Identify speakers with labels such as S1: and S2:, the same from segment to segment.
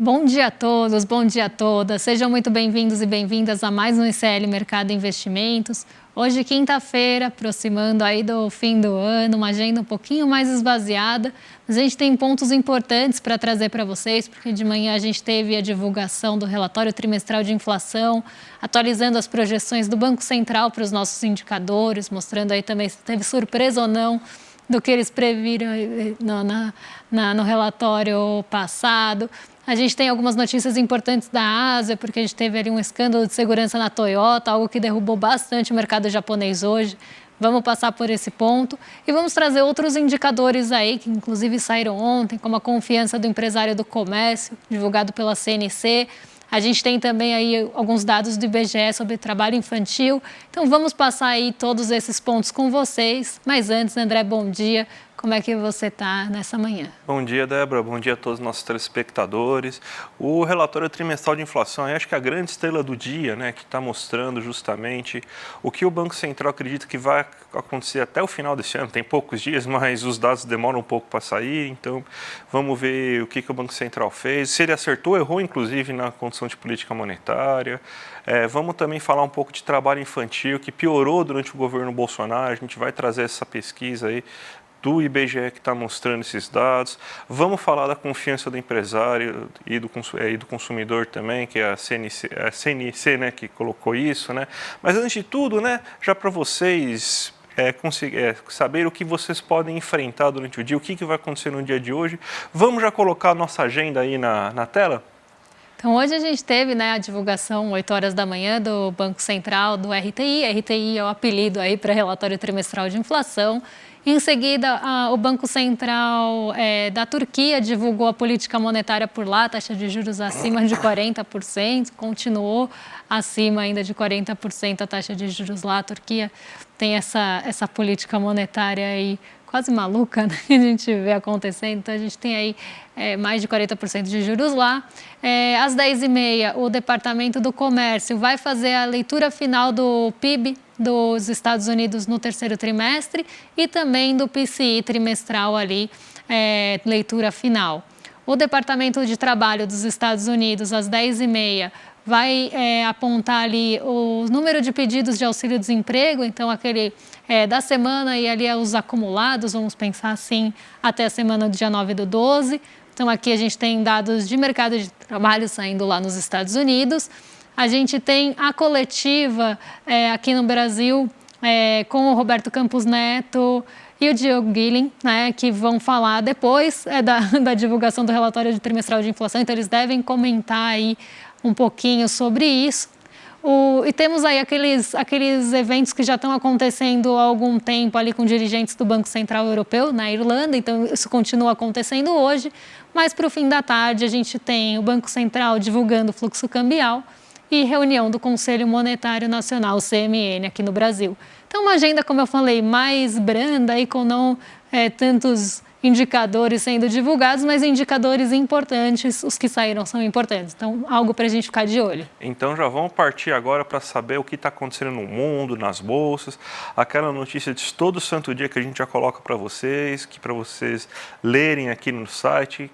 S1: Bom dia a todos, bom dia a todas. Sejam muito bem-vindos e bem-vindas a mais um ICL Mercado Investimentos. Hoje, quinta-feira, aproximando aí do fim do ano, uma agenda um pouquinho mais esvaziada, mas a gente tem pontos importantes para trazer para vocês, porque de manhã a gente teve a divulgação do relatório trimestral de inflação, atualizando as projeções do Banco Central para os nossos indicadores, mostrando aí também se teve surpresa ou não do que eles previram no relatório passado. A gente tem algumas notícias importantes da Ásia, porque a gente teve ali um escândalo de segurança na Toyota, algo que derrubou bastante o mercado japonês hoje. Vamos passar por esse ponto e vamos trazer outros indicadores aí, que inclusive saíram ontem, como a confiança do empresário do comércio, divulgado pela CNC. A gente tem também aí alguns dados do IBGE sobre trabalho infantil. Então vamos passar aí todos esses pontos com vocês. Mas antes, André, bom dia. Como é que você está nessa manhã?
S2: Bom dia, Débora. Bom dia a todos os nossos telespectadores. O relatório trimestral de inflação, acho que é a grande estrela do dia, né, que está mostrando justamente o que o Banco Central acredita que vai acontecer até o final desse ano. Tem poucos dias, mas os dados demoram um pouco para sair, então vamos ver o que o Banco Central fez. Se ele acertou ou errou, inclusive, na condição de política monetária. Vamos também falar um pouco de trabalho infantil, que piorou durante o governo Bolsonaro. A gente vai trazer essa pesquisa aí do IBGE que está mostrando esses dados. Vamos falar da confiança do empresário e do consumidor também, que é a CNC, né, que colocou isso, né? Mas antes de tudo, né, já para vocês saber o que vocês podem enfrentar durante o dia, o que vai acontecer no dia de hoje, vamos já colocar a nossa agenda aí na tela?
S1: Então, hoje a gente teve, né, a divulgação, 8 horas da manhã, do Banco Central, do RTI. RTI é o apelido aí para relatório trimestral de inflação. Em seguida, o Banco Central da Turquia divulgou a política monetária por lá, taxa de juros acima de 40%, continuou acima ainda de 40% a taxa de juros lá. A Turquia tem essa política monetária aí quase maluca, né, que a gente vê acontecendo. Então, a gente tem aí mais de 40% de juros lá. Às 10h30, o Departamento do Comércio vai fazer a leitura final do PIB dos Estados Unidos no terceiro trimestre e também do PCI trimestral ali, leitura final. O Departamento de Trabalho dos Estados Unidos, às 10h30, vai apontar ali o número de pedidos de auxílio-desemprego, então aquele da semana e ali os acumulados, vamos pensar assim, até a semana do dia 9/12. Então aqui a gente tem dados de mercado de trabalho saindo lá nos Estados Unidos. A gente tem a coletiva aqui no Brasil com o Roberto Campos Neto e o Diogo Guilhem, né, que vão falar depois da divulgação do relatório trimestral de inflação, então eles devem comentar aí um pouquinho sobre isso. E temos aí aqueles eventos que já estão acontecendo há algum tempo ali com dirigentes do Banco Central Europeu na Irlanda, então isso continua acontecendo hoje, mas para o fim da tarde a gente tem o Banco Central divulgando o fluxo cambial e reunião do Conselho Monetário Nacional, o CMN, aqui no Brasil. Então, uma agenda, como eu falei, mais branda e com não tantos indicadores sendo divulgados, mas indicadores importantes, os que saíram são importantes. Então, algo para a gente ficar de olho.
S2: Então, já vamos partir agora para saber o que está acontecendo no mundo, nas bolsas, aquela notícia de todo santo dia que a gente já coloca para vocês, que para vocês lerem aqui no site,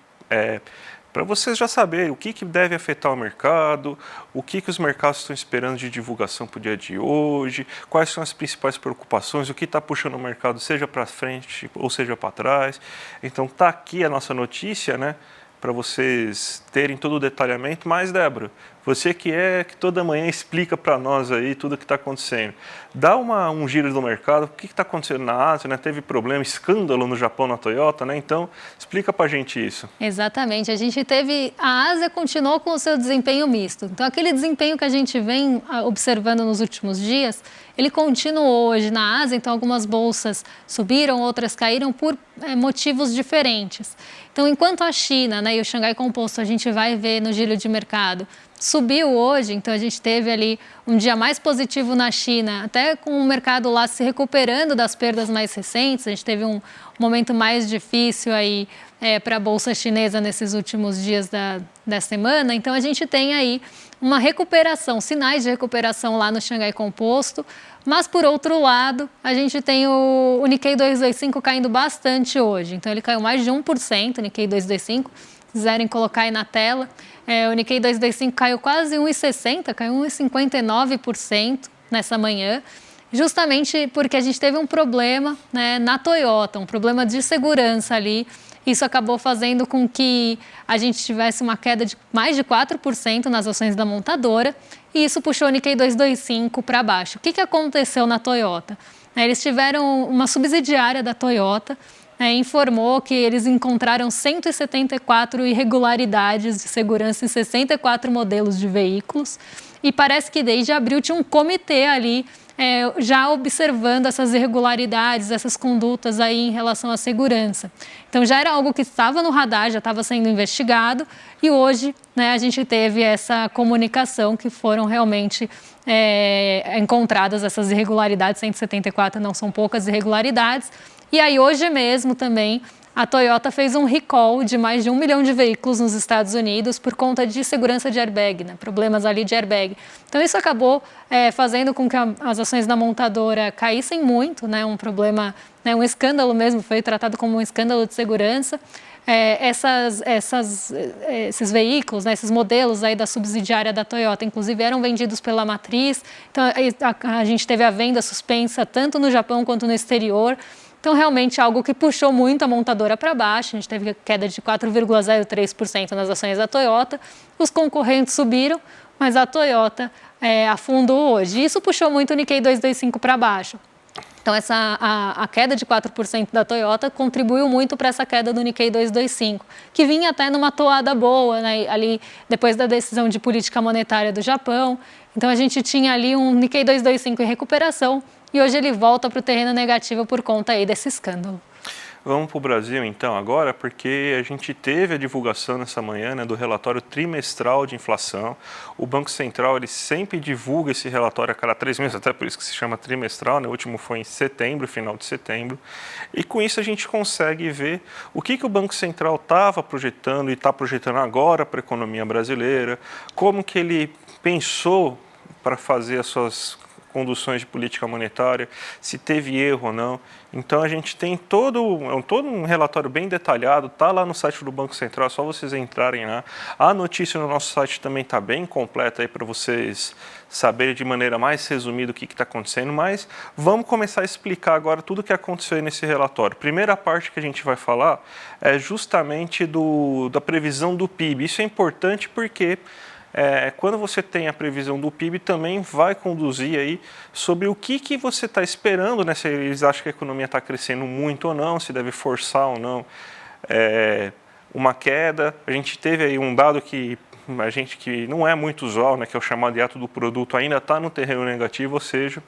S2: para vocês já saberem o que deve afetar o mercado, o que os mercados estão esperando de divulgação para o dia de hoje, quais são as principais preocupações, o que está puxando o mercado, seja para frente ou seja para trás. Então tá aqui a nossa notícia, né, para vocês terem todo o detalhamento. Mas, Débora, você que toda manhã explica para nós aí tudo o que está acontecendo. Dá um giro do mercado, o que está acontecendo na Ásia, né? Teve problema, escândalo no Japão na Toyota, né? Então, explica para a gente isso.
S1: Exatamente, a Ásia continuou com o seu desempenho misto. Então, aquele desempenho que a gente vem observando nos últimos dias, ele continuou hoje na Ásia, então algumas bolsas subiram, outras caíram por motivos diferentes. Então, enquanto a China, né, e o Xangai Composto a gente vai ver no giro de mercado, subiu hoje, então a gente teve ali um dia mais positivo na China, até com o mercado lá se recuperando das perdas mais recentes. A gente teve um momento mais difícil aí para a bolsa chinesa nesses últimos dias da semana. Então a gente tem aí uma recuperação, sinais de recuperação lá no Xangai Composto, mas por outro lado a gente tem o Nikkei 225 caindo bastante hoje, então ele caiu mais de 1%, o Nikkei 225, quiserem colocar aí na tela, o Nikkei 225 caiu quase 1,60%, caiu 1,59% nessa manhã, justamente porque a gente teve um problema, né, na Toyota, um problema de segurança ali. Isso acabou fazendo com que a gente tivesse uma queda de mais de 4% nas ações da montadora, e isso puxou o Nikkei 225 para baixo. O que aconteceu na Toyota? Eles tiveram uma subsidiária da Toyota, informou que eles encontraram 174 irregularidades de segurança em 64 modelos de veículos, e parece que desde abril tinha um comitê ali já observando essas irregularidades, essas condutas aí em relação à segurança. Então já era algo que estava no radar, já estava sendo investigado, e hoje, né, a gente teve essa comunicação que foram realmente encontradas essas irregularidades, 174 não são poucas irregularidades. E aí hoje mesmo também a Toyota fez um recall de mais de 1 milhão de veículos nos Estados Unidos por conta de segurança de airbag, né? Problemas ali de airbag. Então isso acabou fazendo com que as ações da montadora caíssem muito, né? Um problema, né? Um escândalo mesmo, foi tratado como um escândalo de segurança. Esses veículos, né? Esses modelos aí da subsidiária da Toyota, inclusive eram vendidos pela matriz. Então a gente teve a venda suspensa tanto no Japão quanto no exterior. Então, realmente, algo que puxou muito a montadora para baixo. A gente teve queda de 4,03% nas ações da Toyota. Os concorrentes subiram, mas a Toyota afundou hoje. Isso puxou muito o Nikkei 225 para baixo. Então, a queda de 4% da Toyota contribuiu muito para essa queda do Nikkei 225, que vinha até numa toada boa, né, ali depois da decisão de política monetária do Japão. Então, a gente tinha ali um Nikkei 225 em recuperação, e hoje ele volta para o terreno negativo por conta aí desse escândalo.
S2: Vamos para o Brasil então agora, porque a gente teve a divulgação nessa manhã, né, do relatório trimestral de inflação. O Banco Central ele sempre divulga esse relatório a cada 3 meses, até por isso que se chama trimestral, né? O último foi em setembro, final de setembro. E com isso a gente consegue ver o que o Banco Central estava projetando e está projetando agora para a economia brasileira, como que ele pensou para fazer as suas conduções de política monetária, se teve erro ou não. Então a gente tem todo um relatório bem detalhado, está lá no site do Banco Central, é só vocês entrarem lá. A notícia no nosso site também está bem completa aí para vocês saberem de maneira mais resumida o que está acontecendo, mas vamos começar a explicar agora tudo o que aconteceu aí nesse relatório. Primeira parte que a gente vai falar é justamente da previsão do PIB. Isso é importante porque quando você tem a previsão do PIB, também vai conduzir aí sobre o que você está esperando, né? Se eles acham que a economia está crescendo muito ou não, se deve forçar ou não uma queda. A gente teve aí um dado que não é muito usual, né? Que é o chamado hiato do produto, ainda está no terreno negativo, ou seja,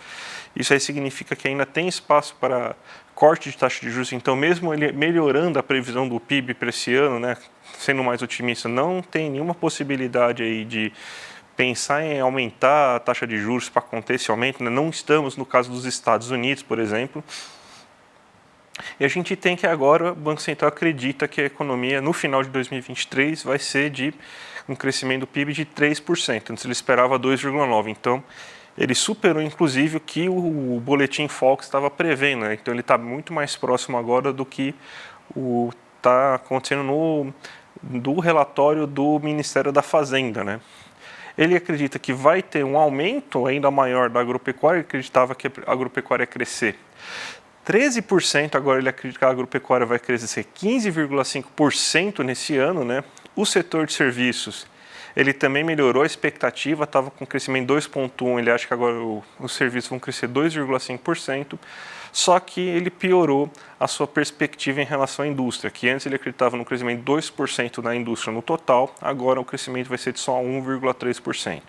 S2: isso aí significa que ainda tem espaço para corte de taxa de juros. Então, mesmo ele melhorando a previsão do PIB para esse ano, né, sendo mais otimista, não tem nenhuma possibilidade aí de pensar em aumentar a taxa de juros para conter esse aumento, né? Não estamos no caso dos Estados Unidos, por exemplo. E a gente tem que agora, o Banco Central acredita que a economia no final de 2023 vai ser de um crescimento do PIB de 3%, antes ele esperava 2,9%. Então, ele superou, inclusive, o que o Boletim Focus estava prevendo, né? Então, ele está muito mais próximo agora do que está acontecendo do relatório do Ministério da Fazenda, né? Ele acredita que vai ter um aumento ainda maior da agropecuária, ele acreditava que a agropecuária ia crescer 13%, agora ele acredita que a agropecuária vai crescer 15,5% nesse ano, né? O setor de serviços, ele também melhorou a expectativa, estava com crescimento 2,1%, ele acha que agora os serviços vão crescer 2,5%, só que ele piorou a sua perspectiva em relação à indústria, que antes ele acreditava no crescimento de 2% na indústria no total, agora o crescimento vai ser de só 1,3%.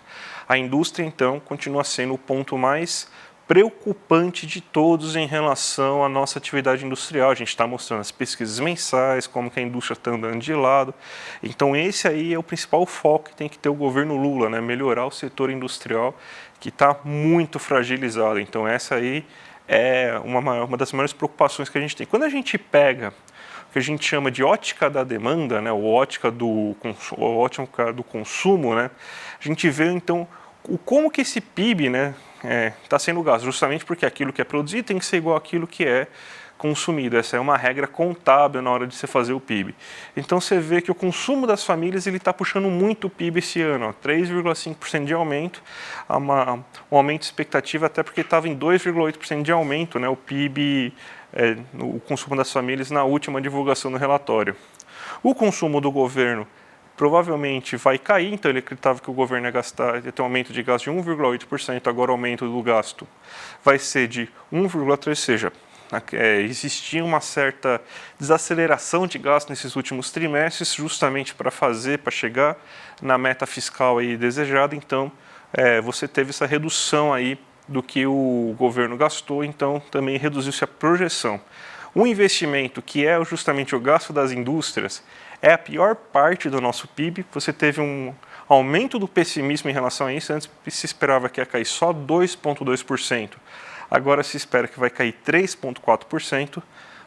S2: A indústria, então, continua sendo o ponto mais preocupante de todos em relação à nossa atividade industrial. A gente está mostrando as pesquisas mensais, como que a indústria está andando de lado. Então esse aí é o principal foco que tem que ter o governo Lula, né? Melhorar o setor industrial que está muito fragilizado. Então essa aí é uma das maiores preocupações que a gente tem. Quando a gente pega o que a gente chama de ótica da demanda, né? Ou ótica do consumo, né? A gente vê então como que esse PIB, né, está sendo gasto, justamente porque aquilo que é produzido tem que ser igual àquilo que é consumido. Essa é uma regra contábil na hora de você fazer o PIB. Então você vê que o consumo das famílias está puxando muito o PIB esse ano, 3,5% de aumento, um aumento de expectativa até porque estava em 2,8% de aumento, né, o PIB, o consumo das famílias na última divulgação do relatório. O consumo do governo provavelmente vai cair, então ele acreditava que o governo ia ter um aumento de gasto de 1,8%, agora o aumento do gasto vai ser de 1,3%, ou seja, existia uma certa desaceleração de gasto nesses últimos trimestres, justamente para chegar na meta fiscal aí desejada, então você teve essa redução aí do que o governo gastou, então também reduziu-se a projeção. O investimento, que é justamente o gasto das indústrias, é a pior parte do nosso PIB. Você teve um aumento do pessimismo em relação a isso. Antes se esperava que ia cair só 2,2%. Agora se espera que vai cair 3,4%.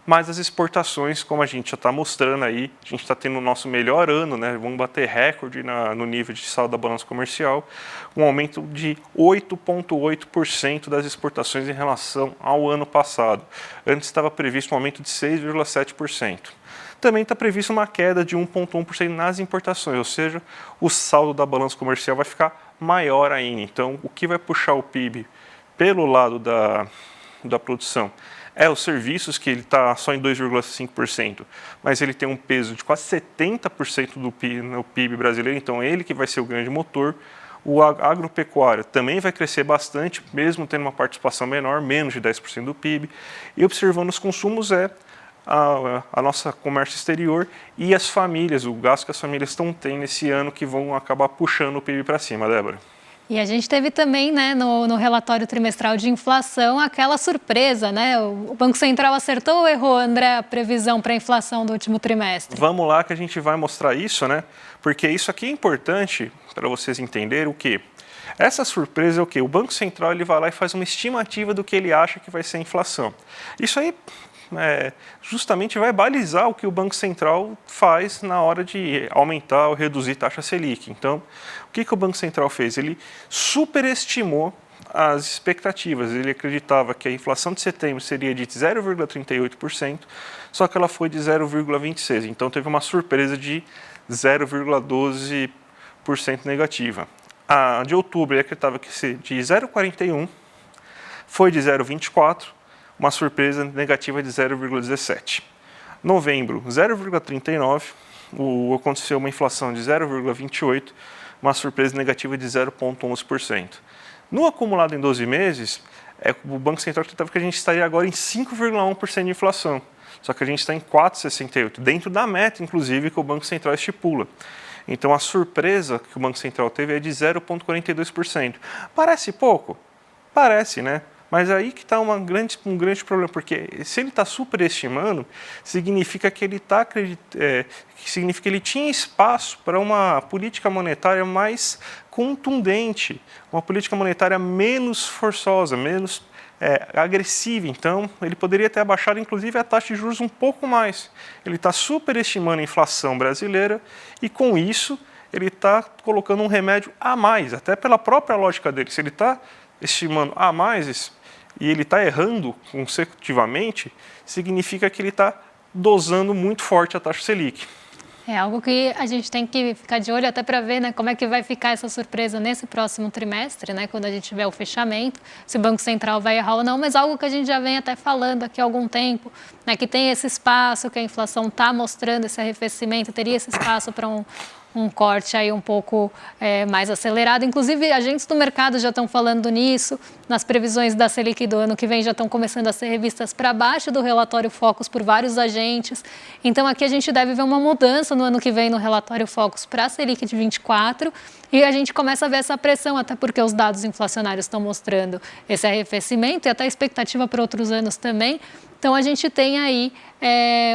S2: Mas as exportações, como a gente já está mostrando aí, a gente está tendo o nosso melhor ano, né? Vamos bater recorde no nível de saldo da balança comercial, um aumento de 8,8% das exportações em relação ao ano passado. Antes estava previsto um aumento de 6,7%. Também está prevista uma queda de 1,1% nas importações, ou seja, o saldo da balança comercial vai ficar maior ainda. Então, o que vai puxar o PIB pelo lado da produção é os serviços, que ele está só em 2,5%, mas ele tem um peso de quase 70% do PIB, no PIB brasileiro, então ele que vai ser o grande motor. O agropecuário também vai crescer bastante, mesmo tendo uma participação menor, menos de 10% do PIB. E observando os consumos a nossa comércio exterior e as famílias, o gasto que as famílias estão tendo esse ano, que vão acabar puxando o PIB para cima, Débora.
S1: E a gente teve também, né, no relatório trimestral de inflação, aquela surpresa, né? O Banco Central acertou ou errou, André, a previsão para a inflação do último trimestre?
S2: Vamos lá que a gente vai mostrar isso, né? Porque isso aqui é importante para vocês entenderem o quê? Essa surpresa é o quê? O Banco Central ele vai lá e faz uma estimativa do que ele acha que vai ser a inflação. Isso aí justamente vai balizar o que o Banco Central faz na hora de aumentar ou reduzir taxa Selic. Então, o que o Banco Central fez? Ele superestimou as expectativas. Ele acreditava que a inflação de setembro seria de 0,38%, só que ela foi de 0,26%. Então, teve uma surpresa de 0,12% negativa. A de outubro, ele acreditava que ia ser de 0,41%, foi de 0,24%, uma surpresa negativa de 0,17%. Novembro, 0,39%, aconteceu uma inflação de 0,28%, uma surpresa negativa de 0,11%. No acumulado em 12 meses, o Banco Central acreditava que a gente estaria agora em 5,1% de inflação, só que a gente está em 4,68%, dentro da meta, inclusive, que o Banco Central estipula. Então, a surpresa que o Banco Central teve é de 0,42%. Parece pouco? Parece, né? Mas aí que está um grande problema, porque se ele está superestimando, significa que ele significa que ele tinha espaço para uma política monetária mais contundente, uma política monetária menos forçosa, menos agressiva. Então, ele poderia ter abaixado, inclusive, a taxa de juros um pouco mais. Ele está superestimando a inflação brasileira e, com isso, ele está colocando um remédio a mais, até pela própria lógica dele. Se ele está estimando a mais e ele está errando consecutivamente, significa que ele está dosando muito forte a taxa Selic.
S1: É algo que a gente tem que ficar de olho até para ver, né, como é que vai ficar essa surpresa nesse próximo trimestre, né, quando a gente tiver o fechamento, se o Banco Central vai errar ou não, mas algo que a gente já vem até falando aqui há algum tempo, né, que tem esse espaço, que a inflação está mostrando esse arrefecimento, teria esse espaço para um corte aí um pouco mais acelerado. Inclusive, agentes do mercado já estão falando nisso. Nas previsões da Selic do ano que vem já estão começando a ser revistas para baixo do relatório Focus por vários agentes. Então, aqui a gente deve ver uma mudança no ano que vem no relatório Focus para a Selic de 24 e a gente começa a ver essa pressão, até porque os dados inflacionários estão mostrando esse arrefecimento e até a expectativa para outros anos também. Então, a gente tem aí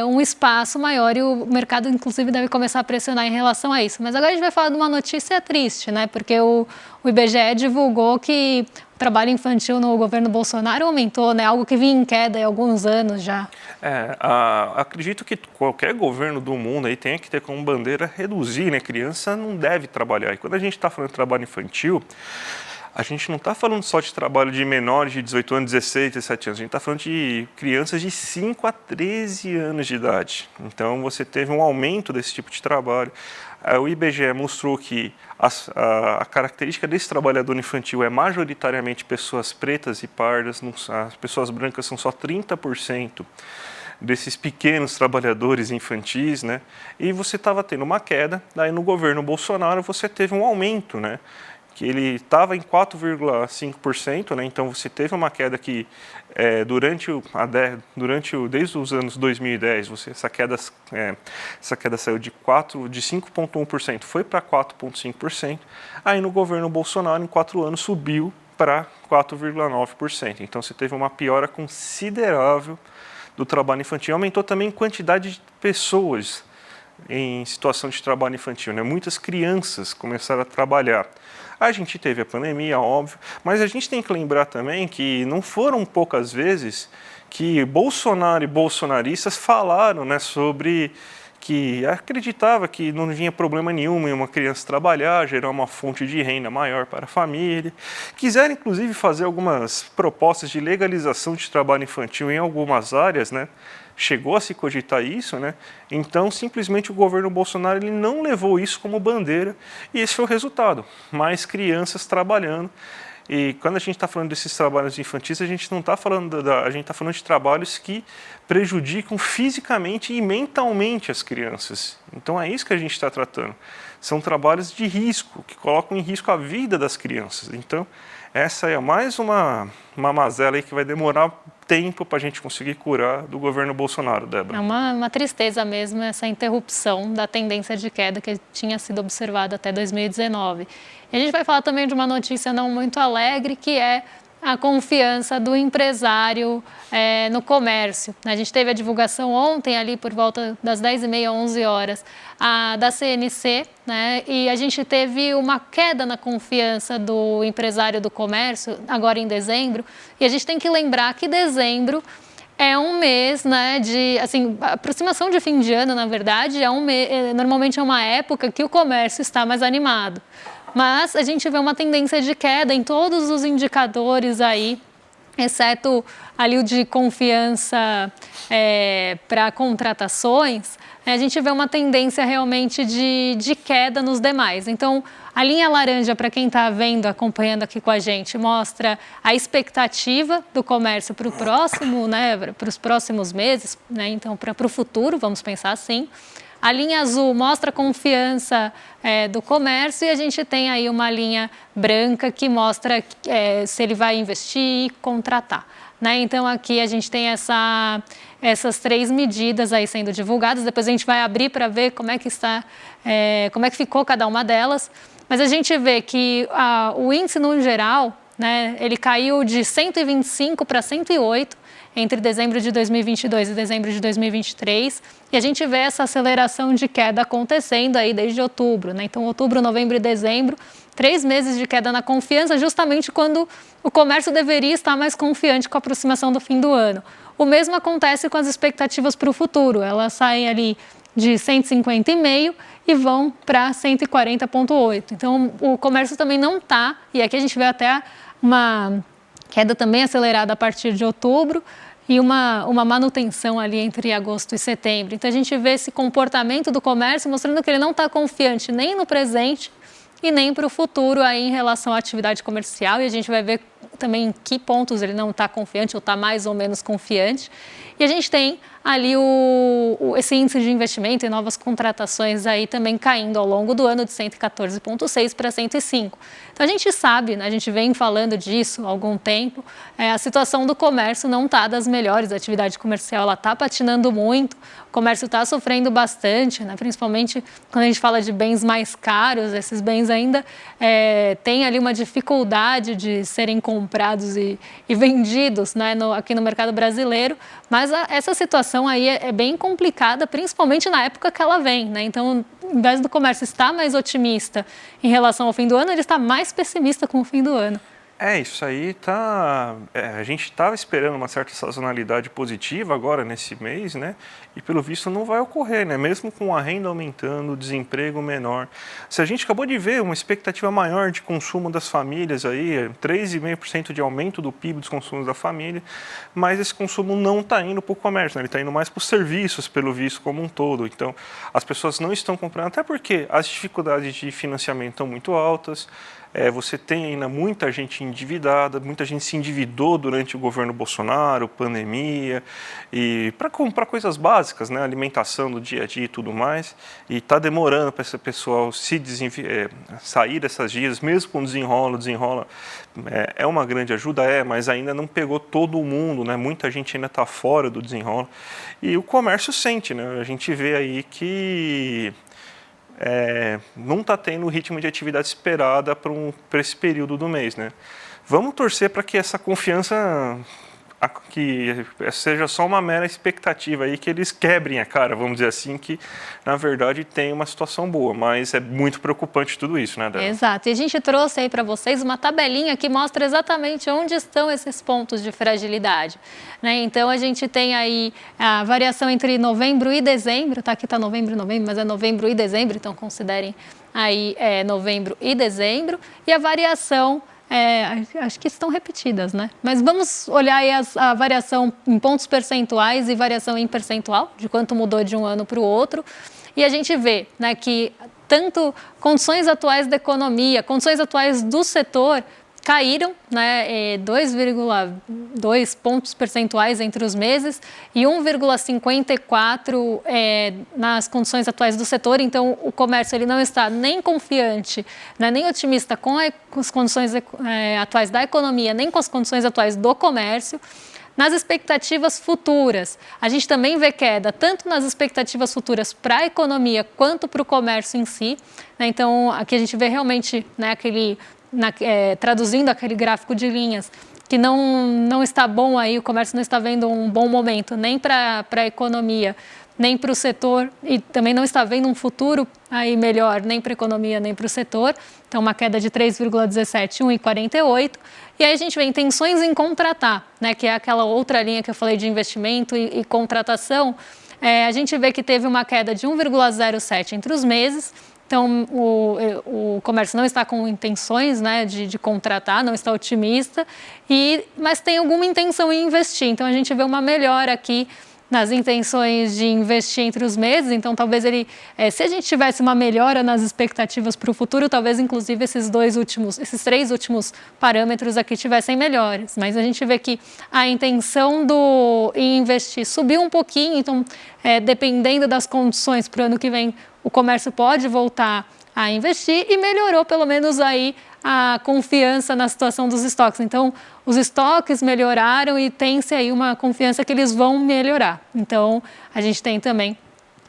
S1: um espaço maior e o mercado, inclusive, deve começar a pressionar em relação a isso. Mas agora a gente vai falar de uma notícia triste, né? Porque o IBGE divulgou que o trabalho infantil no governo Bolsonaro aumentou, né? Algo que vinha em queda há alguns anos já.
S2: Acredito que qualquer governo do mundo aí tenha que ter como bandeira reduzir, né? Criança não deve trabalhar. E quando a gente está falando de trabalho infantil, A gente não está falando só de trabalho de menores de 18 anos, 16, 17 anos. A gente está falando de crianças de 5 a 13 anos de idade. Então, você teve um aumento desse tipo de trabalho. O IBGE mostrou que a característica desse trabalhador infantil é majoritariamente pessoas pretas e pardas. As pessoas brancas são só 30% desses pequenos trabalhadores infantis, né? E você estava tendo uma queda. Daí, no governo Bolsonaro, você teve um aumento, né? Que ele estava em 4,5%, né? Então você teve uma queda que desde os anos 2010, essa queda saiu de 5,1%, foi para 4,5%. Aí no governo Bolsonaro, em 4 anos, subiu para 4,9%. Então você teve uma piora considerável do trabalho infantil. Aumentou também a quantidade de pessoas em situação de trabalho infantil, né? Muitas crianças começaram a trabalhar. A gente teve a pandemia, óbvio, mas a gente tem que lembrar também que não foram poucas vezes que Bolsonaro e bolsonaristas falaram, né, sobre que acreditava que não vinha problema nenhum em uma criança trabalhar, gerar uma fonte de renda maior para a família. Quiseram, inclusive, fazer algumas propostas de legalização de trabalho infantil em algumas áreas, né? Chegou a se cogitar isso, né? Então, simplesmente o governo Bolsonaro ele não levou isso como bandeira e esse foi o resultado. Mais crianças trabalhando. E quando a gente está falando desses trabalhos infantis, a gente não está falando a gente está falando de trabalhos que prejudicam fisicamente e mentalmente as crianças. Então é isso que a gente está tratando. São trabalhos de risco, que colocam em risco a vida das crianças. Então, essa é mais uma mazela aí que vai demorar tempo para a gente conseguir curar do governo Bolsonaro, Débora.
S1: É uma tristeza mesmo essa interrupção da tendência de queda que tinha sido observada até 2019. E a gente vai falar também de uma notícia não muito alegre, que é a confiança do empresário no comércio. A gente teve a divulgação ontem, ali por volta das 10h30, 11 horas, da CNC, né? E a gente teve uma queda na confiança do empresário do comércio, agora em dezembro. E a gente tem que lembrar que dezembro é um mês, né, de, assim, aproximação de fim de ano, na verdade, normalmente é uma época que o comércio está mais animado. Mas a gente vê uma tendência de queda em todos os indicadores aí, exceto ali o de confiança para contratações, a gente vê uma tendência realmente de queda nos demais. Então, a linha laranja, para quem está vendo, acompanhando aqui com a gente, mostra a expectativa do comércio para o próximo, né, para os próximos meses, né, então para o futuro, vamos pensar assim. A linha azul mostra a confiança do comércio e a gente tem aí uma linha branca que mostra se ele vai investir e contratar, né? Então aqui a gente tem essas 3 medidas aí sendo divulgadas. Depois a gente vai abrir para ver como é que ficou cada uma delas. Mas a gente vê que o índice no geral, né, ele caiu de 125 para 108 entre dezembro de 2022 e dezembro de 2023, e a gente vê essa aceleração de queda acontecendo aí desde outubro, né? Então, outubro, novembro e dezembro, 3 meses de queda na confiança, justamente quando o comércio deveria estar mais confiante com a aproximação do fim do ano. O mesmo acontece com as expectativas para o futuro, elas saem ali de 150,5 e vão para 140,8. Então, o comércio também não está, e aqui a gente vê até uma queda também acelerada a partir de outubro, e uma manutenção ali entre agosto e setembro. Então, a gente vê esse comportamento do comércio mostrando que ele não está confiante nem no presente e nem para o futuro aí em relação à atividade comercial. E a gente vai ver também em que pontos ele não está confiante ou está mais ou menos confiante. E a gente tem ali esse índice de investimento e novas contratações aí também caindo ao longo do ano de 114,6 para 105. Então a gente sabe, né, a gente vem falando disso há algum tempo, a situação do comércio não está das melhores, a atividade comercial ela está patinando muito, o comércio está sofrendo bastante, né, principalmente quando a gente fala de bens mais caros, esses bens ainda têm ali uma dificuldade de serem comprados e vendidos, né, aqui no mercado brasileiro, mas essa situação aí é bem complicada, principalmente na época que ela vem, né? Então, em vez do comércio estar mais otimista em relação ao fim do ano, ele está mais pessimista com o fim do ano.
S2: Isso aí tá. A gente estava esperando uma certa sazonalidade positiva agora nesse mês, né? E pelo visto não vai ocorrer, né? Mesmo com a renda aumentando, o desemprego menor. Se a gente acabou de ver uma expectativa maior de consumo das famílias aí, 3,5% de aumento do PIB dos consumos da família, mas esse consumo não está indo para o comércio, né? Ele está indo mais para os serviços, pelo visto, como um todo. Então, as pessoas não estão comprando, até porque as dificuldades de financiamento estão muito altas. Você tem ainda muita gente endividada, muita gente se endividou durante o governo Bolsonaro, pandemia, e para comprar coisas básicas, né, alimentação do dia a dia e tudo mais, e está demorando para esse pessoal sair dessas dívidas, mesmo com desenrola, é uma grande ajuda, mas ainda não pegou todo mundo, né, muita gente ainda está fora do desenrola, e o comércio sente, né, a gente vê aí que não está tendo o ritmo de atividade esperada para esse período do mês, né? Vamos torcer para que essa confiança que seja só uma mera expectativa aí, que eles quebrem a cara, vamos dizer assim, que na verdade tem uma situação boa, mas é muito preocupante tudo isso, né, Débora?
S1: Exato, e a gente trouxe aí para vocês uma tabelinha que mostra exatamente onde estão esses pontos de fragilidade, né? Então a gente tem aí a variação entre novembro e dezembro, tá? Aqui está novembro, mas é novembro e dezembro, então considerem aí novembro e dezembro, e a variação acho que estão repetidas, né? Mas vamos olhar aí a variação em pontos percentuais e variação em percentual, de quanto mudou de um ano para o outro. E a gente vê, né, que tanto condições atuais da economia, condições atuais do setor caíram, né, 2,2 pontos percentuais entre os meses e 1,54 nas condições atuais do setor. Então, o comércio ele não está nem confiante, né, nem otimista com as condições atuais da economia, nem com as condições atuais do comércio. Nas expectativas futuras, a gente também vê queda, tanto nas expectativas futuras para a economia quanto para o comércio em si, né? Então, aqui a gente vê realmente, né, traduzindo aquele gráfico de linhas, que não está bom aí, o comércio não está vendo um bom momento, nem para a economia, nem para o setor, e também não está vendo um futuro aí melhor, nem para a economia, nem para o setor. Então, uma queda de 3,17, 1,48. E aí a gente vê intenções em contratar, né, que é aquela outra linha que eu falei de investimento e contratação. A gente vê que teve uma queda de 1,07 entre os meses. Então, o comércio não está com intenções, né, de contratar, não está otimista, mas tem alguma intenção em investir. Então, a gente vê uma melhora aqui nas intenções de investir entre os meses. Então, talvez se a gente tivesse uma melhora nas expectativas para o futuro, talvez, inclusive, esses 3 últimos parâmetros aqui tivessem melhores. Mas a gente vê que a intenção em investir subiu um pouquinho. Então, dependendo das condições para o ano que vem, o comércio pode voltar a investir e melhorou, pelo menos, aí a confiança na situação dos estoques. Então, os estoques melhoraram e tem-se aí uma confiança que eles vão melhorar. Então, a gente tem também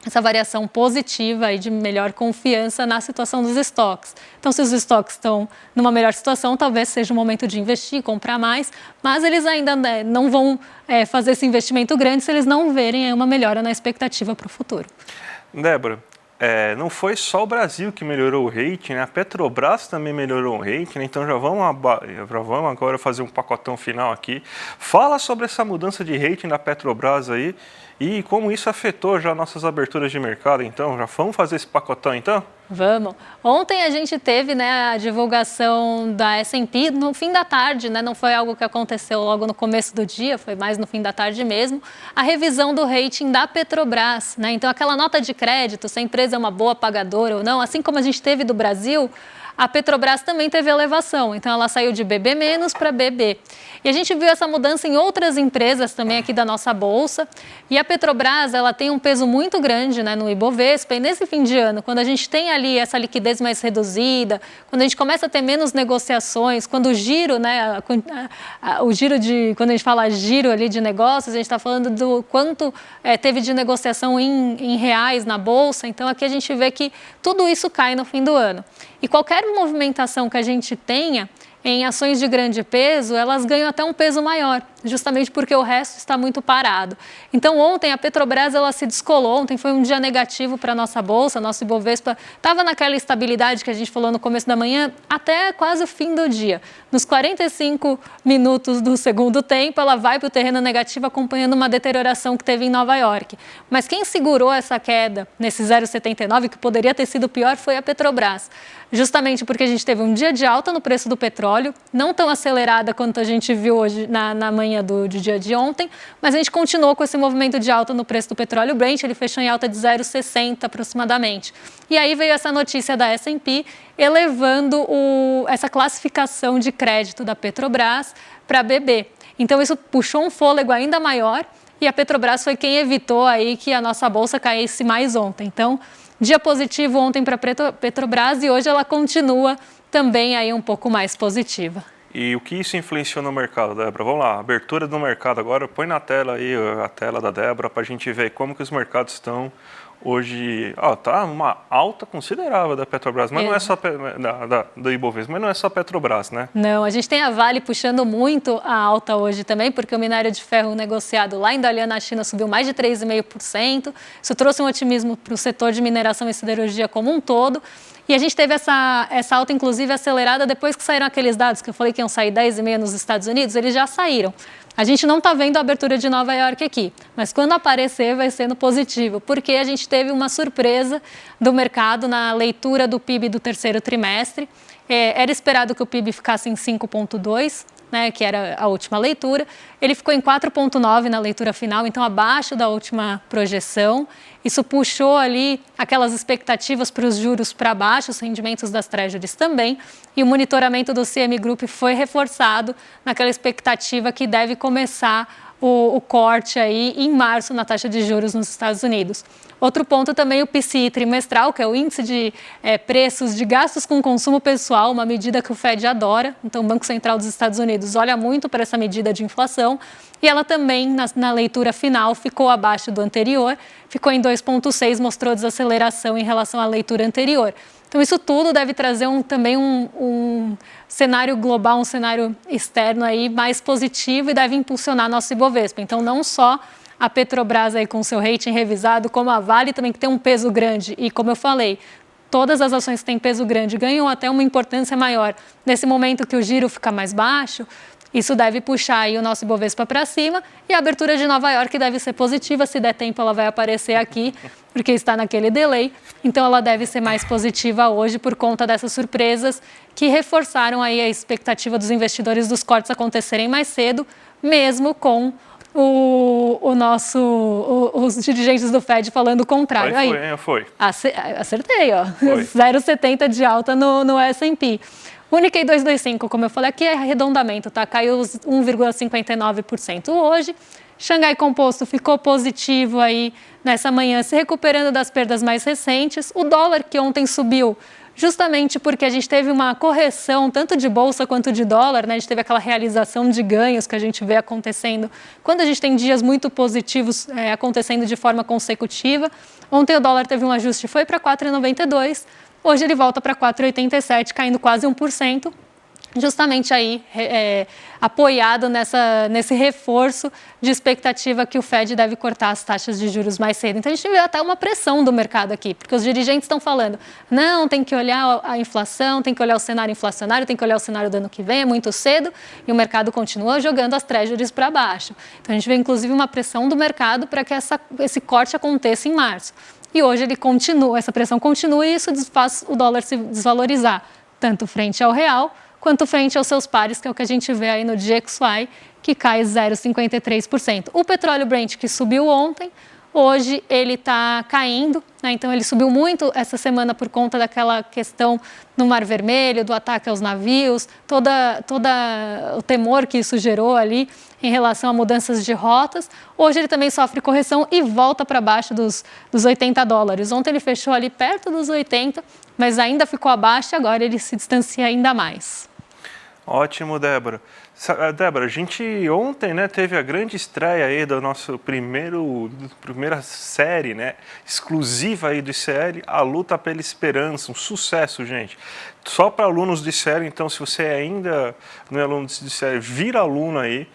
S1: essa variação positiva aí de melhor confiança na situação dos estoques. Então, se os estoques estão numa melhor situação, talvez seja o momento de investir, comprar mais, mas eles ainda não vão fazer esse investimento grande se eles não verem uma melhora na expectativa para o futuro.
S2: Débora, não foi só o Brasil que melhorou o rating, né? A Petrobras também melhorou o rating, né? Então já vamos agora fazer um pacotão final aqui. Fala sobre essa mudança de rating da Petrobras aí e como isso afetou já nossas aberturas de mercado. Então, já vamos fazer esse pacotão então?
S1: Vamos. Ontem a gente teve, né, a divulgação da S&P no fim da tarde, né? Não foi algo que aconteceu logo no começo do dia, foi mais no fim da tarde mesmo. A revisão do rating da Petrobras, né? Então, aquela nota de crédito, se a empresa é uma boa pagadora ou não, assim como a gente teve do Brasil, a Petrobras também teve elevação. Então, ela saiu de BB- para BB. E a gente viu essa mudança em outras empresas também aqui da nossa Bolsa. E a Petrobras, ela tem um peso muito grande, né, no Ibovespa. E nesse fim de ano, quando a gente tem ali essa liquidez mais reduzida, quando a gente começa a ter menos negociações, quando o giro, né, quando a gente fala giro ali de negócios, a gente está falando do quanto teve de negociação em reais na Bolsa. Então, aqui a gente vê que tudo isso cai no fim do ano. E qualquer movimentação que a gente tenha em ações de grande peso, elas ganham até um peso maior, justamente porque o resto está muito parado. Então, ontem a Petrobras ela se descolou, ontem foi um dia negativo para a nossa Bolsa, nosso Ibovespa estava naquela estabilidade que a gente falou no começo da manhã, até quase o fim do dia. Nos 45 minutos do segundo tempo, ela vai para o terreno negativo, acompanhando uma deterioração que teve em Nova York. Mas quem segurou essa queda nesse 0,79, que poderia ter sido pior, foi a Petrobras. Justamente porque a gente teve um dia de alta no preço do petróleo, não tão acelerada quanto a gente viu hoje na manhã do dia de ontem, mas a gente continuou com esse movimento de alta no preço do petróleo Brent, ele fechou em alta de 0,60 aproximadamente. E aí veio essa notícia da S&P elevando essa classificação de crédito da Petrobras para BB. Então isso puxou um fôlego ainda maior e a Petrobras foi quem evitou aí que a nossa bolsa caísse mais ontem. Então, dia positivo ontem para a Petrobras e hoje ela continua também aí um pouco mais positiva.
S2: E o que isso influenciou no mercado, Débora? Vamos lá, abertura do mercado agora, põe na tela aí a tela da Débora para a gente ver como que os mercados estão hoje. Tá uma alta considerável da Petrobras, mas não é só do Ibovespa, mas não é só Petrobras, né?
S1: Não, a gente tem a Vale puxando muito a alta hoje também, porque o minério de ferro negociado lá em Dalian, na China, subiu mais de 3,5%. Isso trouxe um otimismo para o setor de mineração e siderurgia como um todo. E a gente teve essa alta, inclusive, acelerada depois que saíram aqueles dados que eu falei que iam sair 10,5 nos Estados Unidos, eles já saíram. A gente não está vendo a abertura de Nova York aqui, mas quando aparecer vai sendo positivo, porque a gente teve uma surpresa do mercado na leitura do PIB do terceiro trimestre. Era esperado que o PIB ficasse em 5,2%, né, que era a última leitura. Ele ficou em 4,9% na leitura final, então abaixo da última projeção. Isso puxou ali aquelas expectativas para os juros para baixo, os rendimentos das treasuries também. E o monitoramento do CME Group foi reforçado naquela expectativa que deve começar o corte aí em março na taxa de juros nos Estados Unidos. Outro ponto também o PCI trimestral, que é o índice de preços de gastos com consumo pessoal, uma medida que o Fed adora. Então, o Banco Central dos Estados Unidos olha muito para essa medida de inflação e ela também, na leitura final, ficou abaixo do anterior, ficou em 2,6, mostrou desaceleração em relação à leitura anterior. Então, isso tudo deve trazer também um cenário global, um cenário externo aí mais positivo e deve impulsionar nosso Ibovespa. Então, não só a Petrobras aí com seu rating revisado, como a Vale também que tem um peso grande. E, como eu falei, todas as ações que têm peso grande ganham até uma importância maior. Nesse momento que o giro fica mais baixo, isso deve puxar aí o nosso Ibovespa para cima e a abertura de Nova York deve ser positiva. Se der tempo, ela vai aparecer aqui, porque está naquele delay. Então, ela deve ser mais positiva hoje por conta dessas surpresas que reforçaram aí a expectativa dos investidores dos cortes acontecerem mais cedo, mesmo com os dirigentes do Fed falando o contrário.
S2: Foi.
S1: Acertei, ó. 0,70 de alta no S&P. O Nikkei 225, como eu falei aqui, é arredondamento, tá? Caiu 1,59% hoje. Xangai Composto ficou positivo aí nessa manhã, se recuperando das perdas mais recentes. O dólar, que ontem subiu justamente porque a gente teve uma correção tanto de bolsa quanto de dólar, né? A gente teve aquela realização de ganhos que a gente vê acontecendo quando a gente tem dias muito positivos acontecendo de forma consecutiva. Ontem o dólar teve um ajuste, foi para 4,92. Hoje ele volta para 4,87, caindo quase 1%, justamente aí apoiado nesse reforço de expectativa que o Fed deve cortar as taxas de juros mais cedo. Então, a gente vê até uma pressão do mercado aqui, porque os dirigentes estão falando, não, tem que olhar a inflação, tem que olhar o cenário inflacionário, tem que olhar o cenário do ano que vem, é muito cedo, e o mercado continua jogando as treasuries para baixo. Então, a gente vê, inclusive, uma pressão do mercado para que esse corte aconteça em março. E hoje ele continua, essa pressão continua e isso faz o dólar se desvalorizar, tanto frente ao real, quanto frente aos seus pares, que é o que a gente vê aí no DXY, que cai 0,53%. O petróleo Brent, que subiu ontem, hoje ele está caindo, né? Então ele subiu muito essa semana por conta daquela questão no Mar Vermelho, do ataque aos navios, todo o temor que isso gerou ali em relação a mudanças de rotas. Hoje ele também sofre correção e volta para baixo dos $80. Ontem ele fechou ali perto dos 80, mas ainda ficou abaixo e agora ele se distancia ainda mais.
S2: Ótimo, Débora. Débora, a gente ontem, né, teve a grande estreia aí da nossa primeira série, né, exclusiva aí do ICL, A Luta pela Esperança, um sucesso, gente. Só para alunos do ICL, então, se você ainda não é aluno do ICL, vira aluno aí,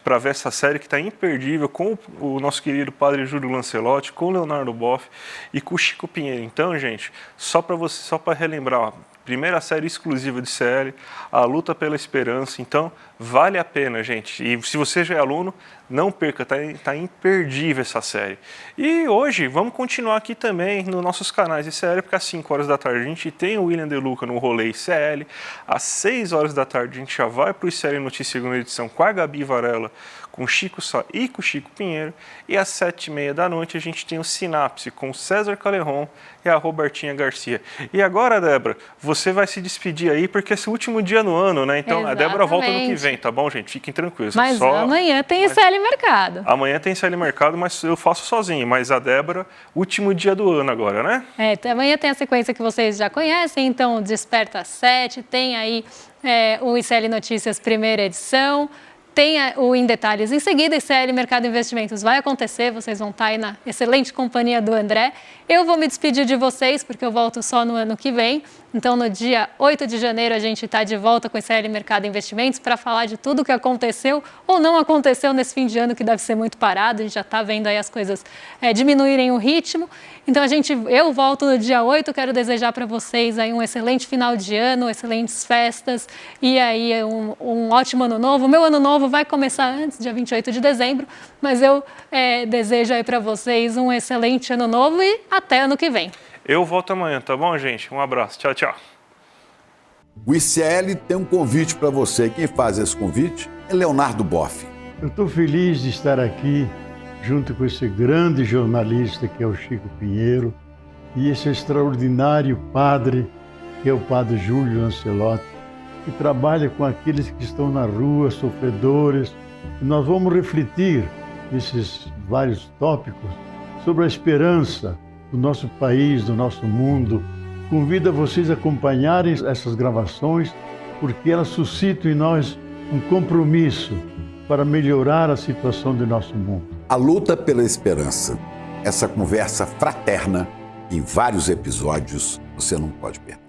S2: para ver essa série que está imperdível, com o nosso querido padre Júlio Lancelotti, com o Leonardo Boff e com o Chico Pinheiro. Então, gente, só para relembrar, ó, primeira série exclusiva de CL, A Luta pela Esperança. Então, vale a pena, gente. E se você já é aluno, não perca, tá imperdível essa série. E hoje, vamos continuar aqui também nos nossos canais de CL, porque às 5 horas da tarde a gente tem o William De Luca no Rolê ICL. Às 6 horas da tarde a gente já vai para o ICL Notícia segunda edição com a Gabi Varela, com o Chico Sá e com o Chico Pinheiro. E às 7h30 da noite a gente tem o Sinapse com o César Caleron e a Robertinha Garcia. E agora, Débora, você vai se despedir aí, porque esse é o último dia no ano, né? Então
S1: Exatamente.
S2: A Débora volta no que vem, tá bom, gente? Fiquem tranquilos.
S1: Mas amanhã tem ICL Mercado.
S2: Amanhã tem ICL Mercado, mas eu faço sozinho. Mas a Débora, último dia do ano agora, né?
S1: Amanhã tem a sequência que vocês já conhecem, então Desperta às 7, tem aí o ICL Notícias primeira edição, tem o Em Detalhes em seguida, ICL Mercado Investimentos vai acontecer, vocês vão estar aí na excelente companhia do André. Eu vou me despedir de vocês, porque eu volto só no ano que vem. Então, no dia 8 de janeiro, a gente está de volta com o ICL Mercado Investimentos para falar de tudo o que aconteceu ou não aconteceu nesse fim de ano, que deve ser muito parado. A gente já está vendo aí as coisas diminuírem o ritmo. Então, eu volto no dia 8, quero desejar para vocês aí um excelente final de ano, excelentes festas e aí um ótimo ano novo. O meu ano novo vai começar antes, dia 28 de dezembro, mas eu desejo aí para vocês um excelente ano novo e até ano que vem.
S2: Eu volto amanhã, tá bom, gente? Um abraço. Tchau, tchau.
S3: O ICL tem um convite para você. Quem faz esse convite é Leonardo Boff.
S4: Eu estou feliz de estar aqui junto com esse grande jornalista que é o Chico Pinheiro e esse extraordinário padre que é o padre Júlio Lancelotti, que trabalha com aqueles que estão na rua, sofredores. E nós vamos refletir nesses vários tópicos sobre a esperança do nosso país, do nosso mundo. Convido a vocês a acompanharem essas gravações, porque elas suscitam em nós um compromisso para melhorar a situação do nosso mundo.
S3: A Luta pela Esperança. Essa conversa fraterna, em vários episódios, você não pode perder.